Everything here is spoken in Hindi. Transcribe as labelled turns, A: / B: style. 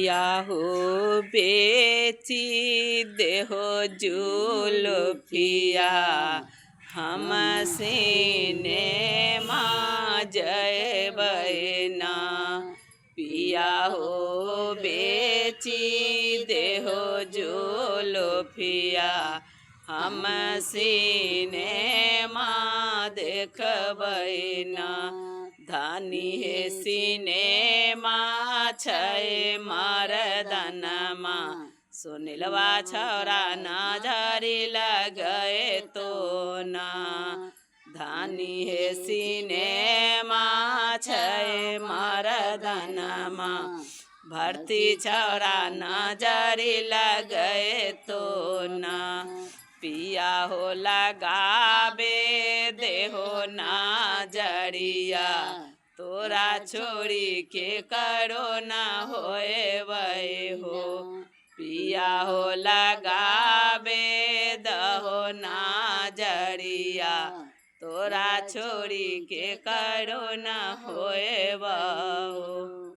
A: या हो बेची देहो जुल्फिया हम सीने माँ जय बैना पिया हो बेची देहो जुल्फिया हम सीने माँ देख बैना धानी हे सीने माँ छय मरदनमा सुनिलवा छौरा नजरी लगए तो ना धानी हे सीने माँ छय मरदनमा भर्ती छौरा नजरी लगए तो ना पिया हो लगाबे देहो ना जड़िया तोरा छोड़ी के करो ना होए वै हो पिया हो लगाबे दहो ना जड़िया तोरा छोड़ी के करो ना होए वै हो।